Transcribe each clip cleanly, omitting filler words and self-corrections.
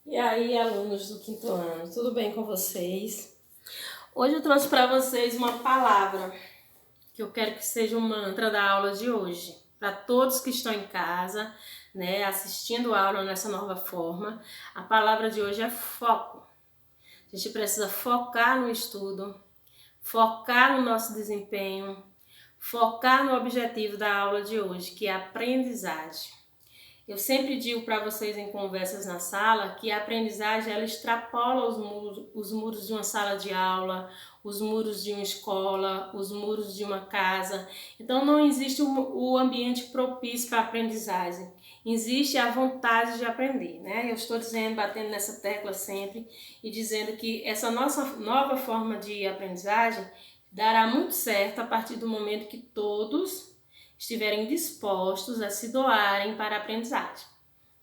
E aí, alunos do quinto ano, tudo bem com vocês? Hoje eu trouxe para vocês uma palavra que eu quero que seja o mantra da aula de hoje. Para todos que estão em casa, né, assistindo a aula nessa nova forma, a palavra de hoje é foco. A gente precisa focar no estudo, focar no nosso desempenho, focar no objetivo da aula de hoje, que é a aprendizagem. Eu sempre digo para vocês em conversas na sala que a aprendizagem ela extrapola os muros de uma sala de aula, os muros de uma escola, os muros de uma casa. Então não existe o ambiente propício para a aprendizagem. Existe a vontade de aprender, né? Eu estou dizendo, batendo nessa tecla sempre e dizendo que essa nossa nova forma de aprendizagem dará muito certo a partir do momento que todos estiverem dispostos a se doarem para a aprendizagem.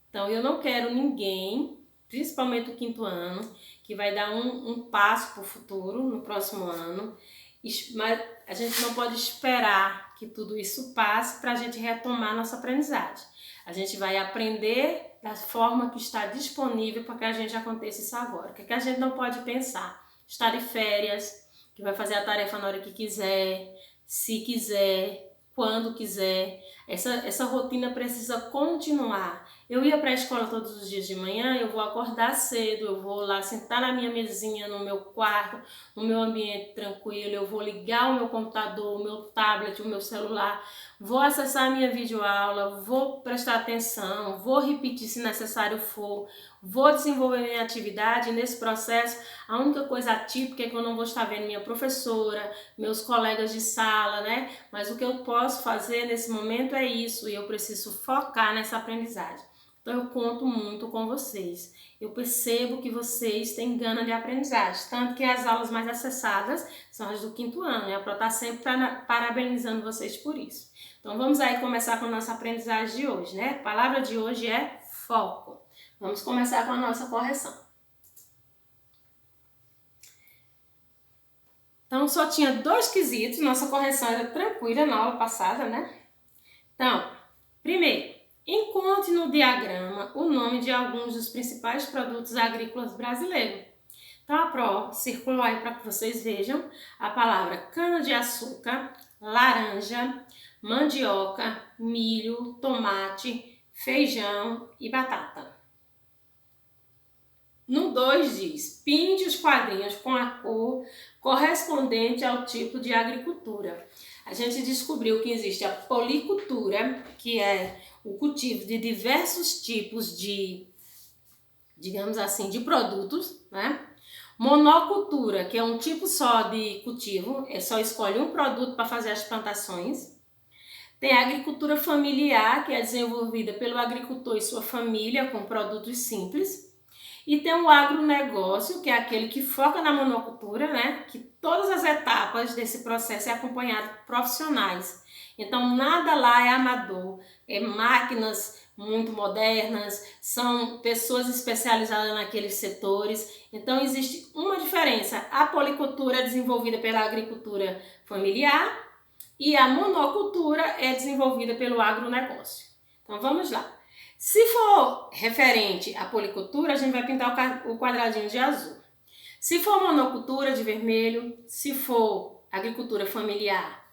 Então, eu não quero ninguém, principalmente o quinto ano, que vai dar um passo para o futuro, no próximo ano, mas a gente não pode esperar que tudo isso passe para a gente retomar nossa aprendizagem. A gente vai aprender da forma que está disponível para que a gente aconteça isso agora. O que a gente não pode pensar? Estar de férias, que vai fazer a tarefa na hora que quiser, se quiser, quando quiser. Essa rotina precisa continuar. Eu ia para a escola todos os dias de manhã, eu vou acordar cedo, eu vou lá sentar na minha mesinha, no meu quarto, no meu ambiente tranquilo, eu vou ligar o meu computador, o meu tablet, o meu celular, vou acessar a minha videoaula, vou prestar atenção, vou repetir se necessário for, vou desenvolver minha atividade. Nesse processo, a única coisa atípica é que eu não vou estar vendo minha professora, meus colegas de sala, né? Mas o que eu posso fazer nesse momento é isso, e eu preciso focar nessa aprendizagem. Então eu conto muito com vocês. Eu percebo que vocês têm gana de aprendizagem, tanto que as aulas mais acessadas são as do quinto ano, e a Pro está sempre parabenizando vocês por isso. Então vamos aí começar com a nossa aprendizagem de hoje, né? A palavra de hoje é foco. Vamos começar com a nossa correção. Então só tinha 2 quesitos, nossa correção era tranquila na aula passada, né? Então, primeiro, encontre no diagrama o nome de alguns dos principais produtos agrícolas brasileiros. Então a Pro circulou aí para que vocês vejam a palavra cana-de-açúcar, laranja, mandioca, milho, tomate, feijão e batata. No 2 diz, pinte os quadrinhos com a cor correspondente ao tipo de agricultura. A gente descobriu que existe a policultura, que é o cultivo de diversos tipos de, digamos assim, de produtos, né? Monocultura, que é um tipo só de cultivo, só escolhe um produto para fazer as plantações. Tem a agricultura familiar, que é desenvolvida pelo agricultor e sua família com produtos simples. E tem o agronegócio, que é aquele que foca na monocultura, né? Que todas as etapas desse processo é acompanhado por profissionais. Então, nada lá é amador, é máquinas muito modernas, são pessoas especializadas naqueles setores. Então, existe uma diferença. A policultura é desenvolvida pela agricultura familiar e a monocultura é desenvolvida pelo agronegócio. Então, vamos lá. Se for referente à policultura, a gente vai pintar o quadradinho de azul. Se for monocultura, de vermelho. Se for agricultura familiar,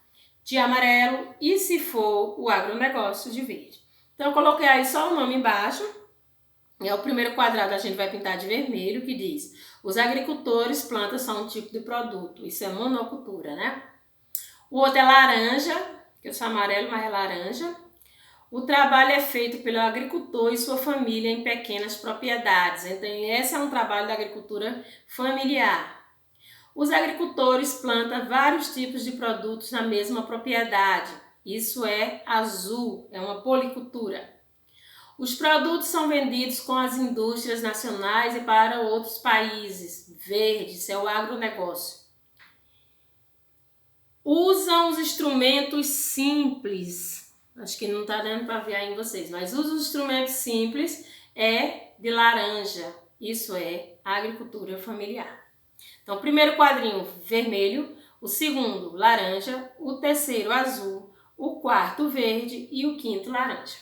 de amarelo. E se for o agronegócio, de verde. Então, eu coloquei aí só o nome embaixo. É o primeiro quadrado, a gente vai pintar de vermelho, que diz: os agricultores plantam só um tipo de produto. Isso é monocultura, né? O outro é laranja, que eu sou amarelo, mas é laranja. O trabalho é feito pelo agricultor e sua família em pequenas propriedades. Então, esse é um trabalho da agricultura familiar. Os agricultores plantam vários tipos de produtos na mesma propriedade. Isso é azul, é uma policultura. Os produtos são vendidos com as indústrias nacionais e para outros países. Verde, isso é o agronegócio. Usam os instrumentos simples. Acho que não está dando para ver aí em vocês, mas usa os instrumentos simples é de laranja. Isso é agricultura familiar. Então, o primeiro quadrinho vermelho, o segundo laranja, o terceiro azul, o quarto verde e o quinto laranja.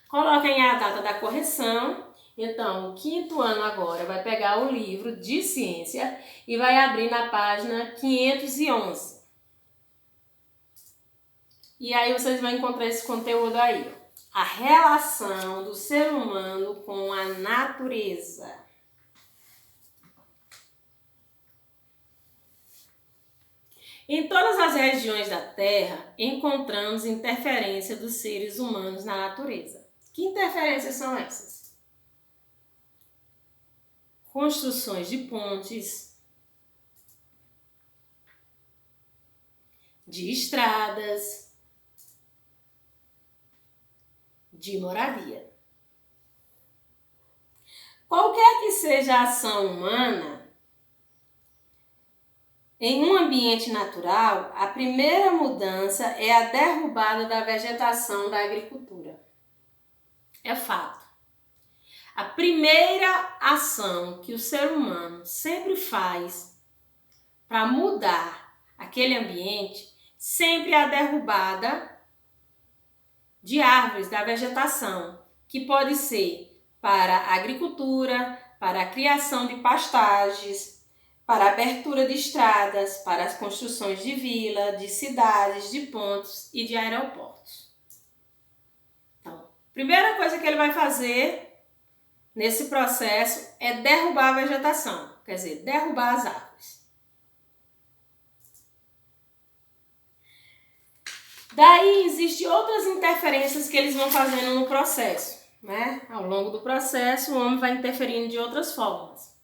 Coloquem a data da correção Então, o quinto ano agora vai pegar o livro de ciência e vai abrir na página 511. E aí vocês vão encontrar esse conteúdo aí, ó. A relação do ser humano com a natureza. Em todas as regiões da Terra, encontramos interferência dos seres humanos na natureza. Que interferências são essas? Construções de pontes, de estradas, de moradia. Qualquer que seja a ação humana, em um ambiente natural, a primeira mudança é a derrubada da vegetação da agricultura. É fato. A primeira ação que o ser humano sempre faz para mudar aquele ambiente sempre é a derrubada de árvores, da vegetação, que pode ser para a agricultura, para a criação de pastagens, para a abertura de estradas, para as construções de vila, de cidades, de pontos e de aeroportos. Então, a primeira coisa que ele vai fazer nesse processo é derrubar a vegetação, quer dizer, derrubar as árvores. Daí existem outras interferências que eles vão fazendo no processo, né? Ao longo do processo, o homem vai interferindo de outras formas,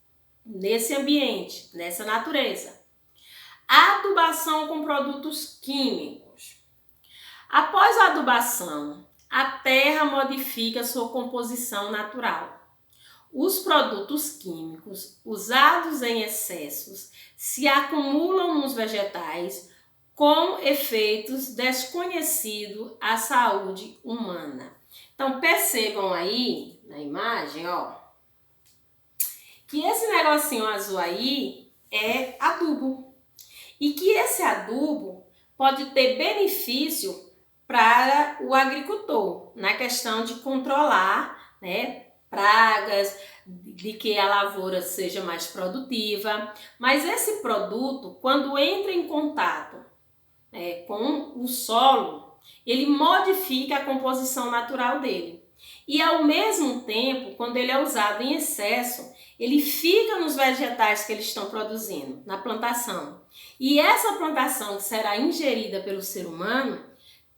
nesse ambiente, nessa natureza. Adubação com produtos químicos. Após a adubação, a terra modifica sua composição natural. Os produtos químicos usados em excessos se acumulam nos vegetais com efeitos desconhecidos à saúde humana. Então percebam aí na imagem, ó, que esse negocinho azul aí é adubo e que esse adubo pode ter benefício para o agricultor na questão de controlar, né, pragas, de que a lavoura seja mais produtiva. Mas esse produto, quando entra em contato com o solo, ele modifica a composição natural dele. E ao mesmo tempo, quando ele é usado em excesso, ele fica nos vegetais que eles estão produzindo, na plantação. E essa plantação que será ingerida pelo ser humano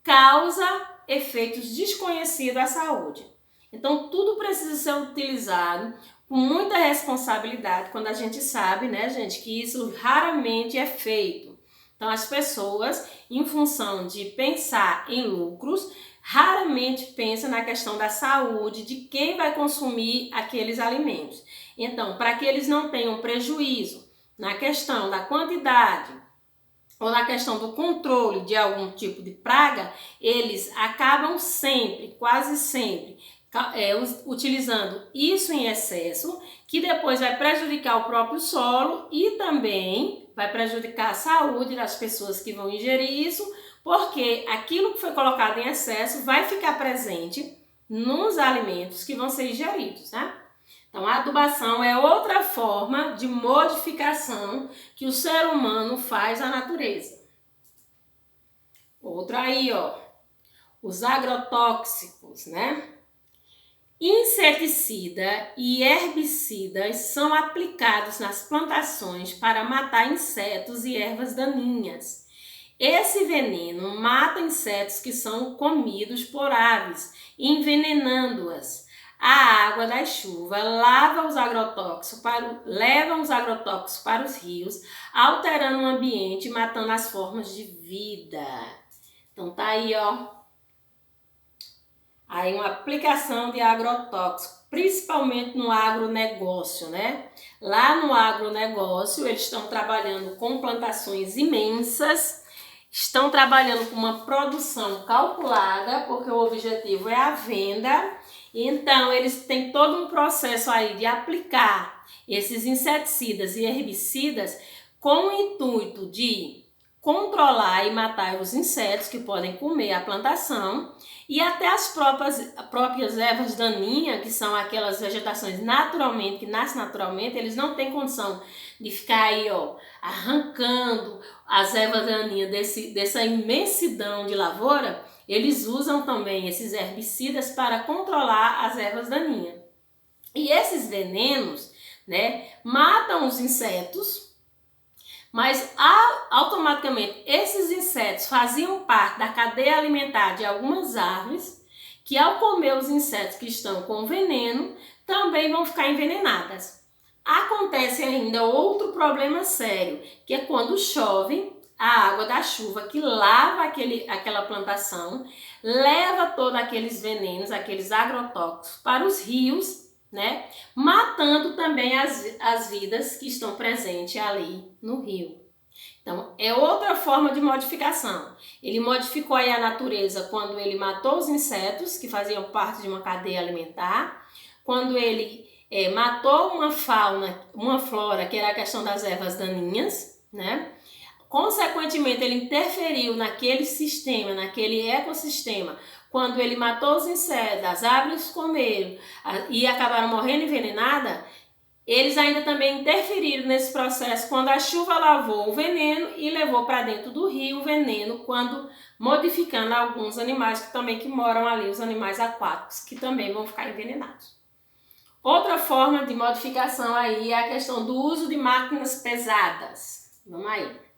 causa efeitos desconhecidos à saúde. Então, tudo precisa ser utilizado com muita responsabilidade quando a gente sabe, né, gente, que isso raramente é feito. Então, as pessoas, em função de pensar em lucros, raramente pensam na questão da saúde de quem vai consumir aqueles alimentos. Então, para que eles não tenham prejuízo na questão da quantidade ou na questão do controle de algum tipo de praga, eles acabam sempre, quase sempre, utilizando isso em excesso, que depois vai prejudicar o próprio solo e também vai prejudicar a saúde das pessoas que vão ingerir isso, porque aquilo que foi colocado em excesso vai ficar presente nos alimentos que vão ser ingeridos, né? Então, a adubação é outra forma de modificação que o ser humano faz à natureza. Outra aí, ó, os agrotóxicos, né? Inseticida e herbicidas são aplicados nas plantações para matar insetos e ervas daninhas. Esse veneno mata insetos que são comidos por aves, envenenando-as. A água da chuva leva os agrotóxicos para os rios, alterando o ambiente e matando as formas de vida. Então tá aí, ó. Aí uma aplicação de agrotóxico, principalmente no agronegócio, né? Lá no agronegócio, eles estão trabalhando com plantações imensas, estão trabalhando com uma produção calculada, porque o objetivo é a venda. Então, eles têm todo um processo aí de aplicar esses inseticidas e herbicidas com o intuito de controlar e matar os insetos que podem comer a plantação e até as próprias ervas daninhas, que são aquelas vegetações que nascem naturalmente, eles não têm condição de ficar aí, ó, arrancando as ervas daninhas dessa imensidão de lavoura. Eles usam também esses herbicidas para controlar as ervas daninhas. E esses venenos, né, matam os insetos, mas automaticamente esses insetos faziam parte da cadeia alimentar de algumas árvores que, ao comer os insetos que estão com veneno, também vão ficar envenenadas. Acontece ainda outro problema sério, que é quando chove, a água da chuva que lava aquela plantação, leva todos aqueles venenos, aqueles agrotóxicos para os rios, né? Matando também as vidas que estão presentes ali no rio. Então, é outra forma de modificação. Ele modificou aí a natureza quando ele matou os insetos que faziam parte de uma cadeia alimentar, quando ele matou uma fauna, uma flora, que era a questão das ervas daninhas, né? Consequentemente, ele interferiu naquele sistema, naquele ecossistema, quando ele matou os insetos, as árvores comeram e acabaram morrendo envenenadas. Eles ainda também interferiram nesse processo quando a chuva lavou o veneno e levou para dentro do rio o veneno, quando modificando alguns animais que moram ali, os animais aquáticos, que também vão ficar envenenados. Outra forma de modificação aí é a questão do uso de máquinas pesadas. Vamos aí.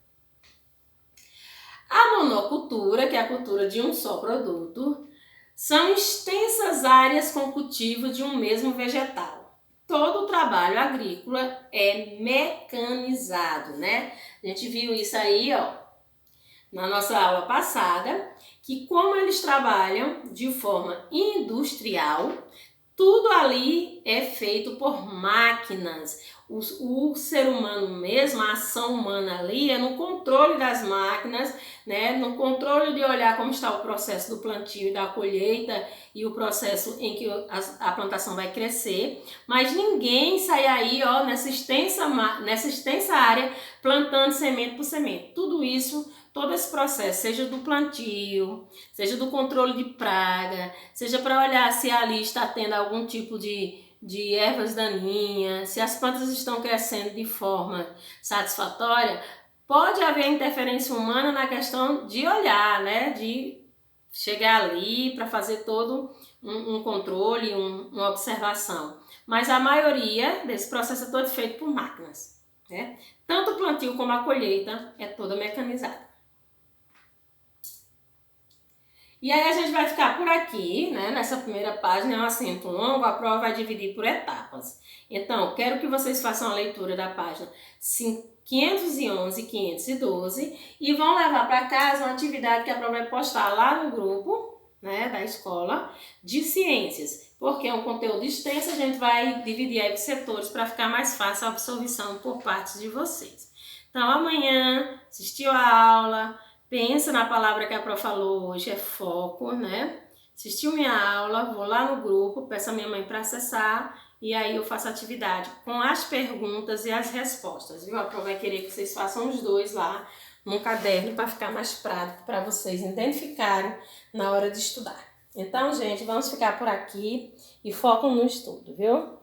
A monocultura, que é a cultura de um só produto, são extensas áreas com cultivo de um mesmo vegetal. Todo o trabalho agrícola é mecanizado, né? A gente viu isso aí, ó, na nossa aula passada, que como eles trabalham de forma industrial, tudo ali é feito por máquinas. O ser humano mesmo, a ação humana ali é no controle das máquinas, né? No controle de olhar como está o processo do plantio e da colheita e o processo em que a plantação vai crescer. Mas ninguém sai aí, ó, nessa extensa área plantando semente por semente. Tudo isso, todo esse processo, seja do plantio, seja do controle de praga, seja para olhar se ali está tendo algum tipo de ervas daninhas, se as plantas estão crescendo de forma satisfatória, pode haver interferência humana na questão de olhar, né? De chegar ali para fazer todo um controle, uma observação. Mas a maioria desse processo é todo feito por máquinas, né? Tanto o plantio como a colheita é toda mecanizada. E aí a gente vai ficar por aqui, né? Nessa primeira página é um assento longo, a prova vai dividir por etapas. Então, quero que vocês façam a leitura da página 511 e 512 e vão levar para casa uma atividade que a prova vai postar lá no grupo, né, da escola de ciências. Porque é um conteúdo extenso, a gente vai dividir aí por setores para ficar mais fácil a absorção por parte de vocês. Então, amanhã, assistiu a aula, pensa na palavra que a Pro falou hoje, é foco, né? Assistiu minha aula, vou lá no grupo, peço a minha mãe para acessar e aí eu faço a atividade com as perguntas e as respostas, viu? A Pro vai querer que vocês façam os dois lá num caderno para ficar mais prático para vocês identificarem na hora de estudar. Então, gente, vamos ficar por aqui e foco no estudo, viu?